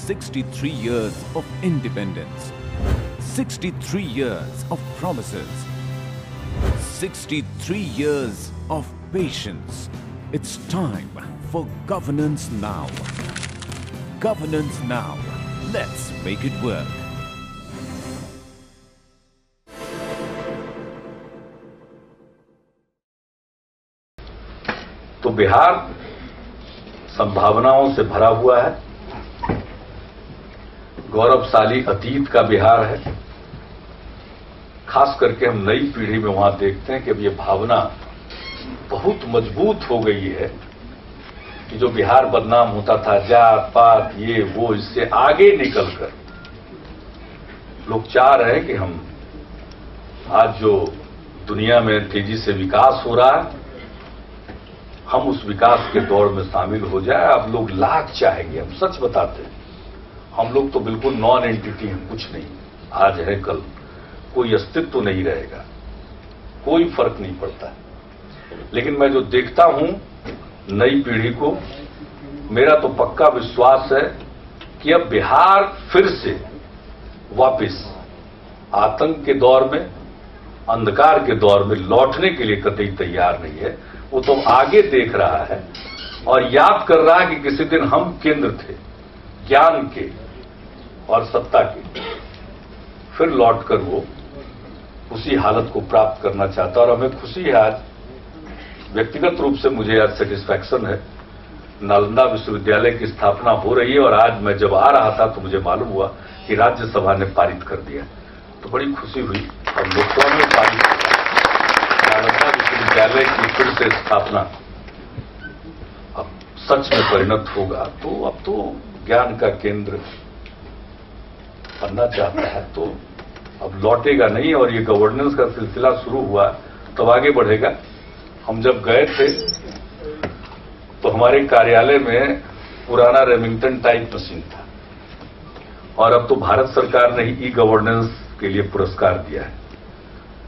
63 years of independence, 63 years of promises, 63 years of patience. It's time for Governance Now. Governance Now. Let's make it work. तो बिहार संभावनाओं से भरा हुआ है, गौरवशाली अतीत का बिहार है। खास करके हम नई पीढ़ी में वहां देखते हैं कि अब ये भावना बहुत मजबूत हो गई है कि जो बिहार बदनाम होता था, जात पात ये वो, इससे आगे निकलकर लोग चाह रहे हैं कि हम आज जो दुनिया में तेजी से विकास हो रहा है, हम उस विकास के दौर में शामिल हो जाए। अब लोग लाख चाहेंगे, हम सच बताते हैं, हम लोग तो बिल्कुल नॉन एंटिटी हैं, कुछ नहीं, आज है कल कोई अस्तित्व तो नहीं रहेगा, कोई फर्क नहीं पड़ता है। लेकिन मैं जो देखता हूं नई पीढ़ी को, मेरा तो पक्का विश्वास है कि अब बिहार फिर से वापस आतंक के दौर में, अंधकार के दौर में लौटने के लिए कतई तैयार नहीं है। वो तो आगे देख रहा है और याद कर रहा है कि किसी दिन हम केंद्र थे ज्ञान के और सत्ता के। फिर लौटकर वो उसी हालत को प्राप्त करना चाहता है और हमें खुशी है। आज व्यक्तिगत रूप से मुझे आज सेटिस्फैक्शन है, नालंदा विश्वविद्यालय की स्थापना हो रही है और आज मैं जब आ रहा था तो मुझे मालूम हुआ कि राज्यसभा ने पारित कर दिया, तो बड़ी खुशी हुई और लोकसभा में पारित किया। नालंदा विश्वविद्यालय की फिर से स्थापना अब सच में परिणत होगा, तो अब तो ज्ञान का केंद्र बनना चाहता है, तो अब लौटेगा नहीं और ये गवर्नेंस का सिलसिला शुरू हुआ तब आगे बढ़ेगा। हम जब गए थे तो हमारे कार्यालय में पुराना रेमिंगटन टाइप मशीन था और अब तो भारत सरकार ने ई गवर्नेंस के लिए पुरस्कार दिया है।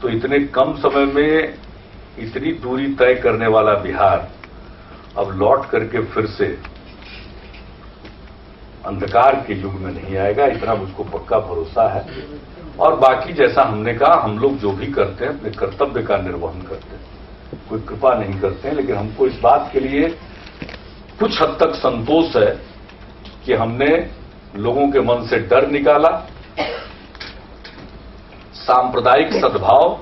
तो इतने कम समय में इतनी दूरी तय करने वाला बिहार अब लौट करके फिर से अंधकार के युग में नहीं आएगा, इतना मुझको पक्का भरोसा है। और बाकी जैसा हमने कहा, हम लोग जो भी करते हैं अपने कर्तव्य का निर्वहन करते हैं, कोई कृपा नहीं करते हैं। लेकिन हमको इस बात के लिए कुछ हद तक संतोष है कि हमने लोगों के मन से डर निकाला, सांप्रदायिक सद्भाव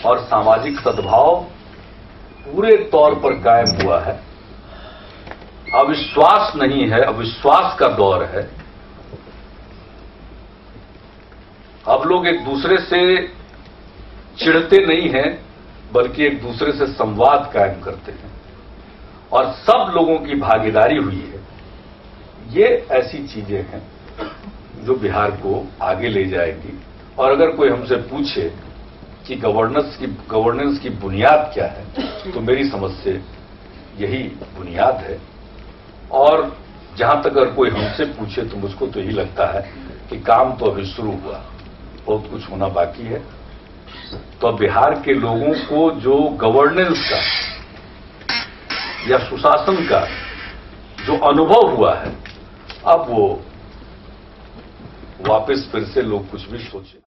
और सामाजिक सद्भाव पूरे तौर पर कायम हुआ है। अविश्वास नहीं है, अविश्वास का दौर है। अब लोग एक दूसरे से चिढ़ते नहीं हैं, बल्कि एक दूसरे से संवाद कायम करते हैं और सब लोगों की भागीदारी हुई है। ये ऐसी चीजें हैं जो बिहार को आगे ले जाएगी। और अगर कोई हमसे पूछे कि गवर्नेंस की बुनियाद क्या है, तो मेरी समझ से यही बुनियाद है। और जहां तक अगर कोई हमसे पूछे तो मुझको तो यही लगता है कि काम तो अभी शुरू हुआ, बहुत कुछ होना बाकी है। तो बिहार के लोगों को जो गवर्नेंस का या सुशासन का जो अनुभव हुआ है, अब वो वापस फिर से लोग कुछ भी सोचे।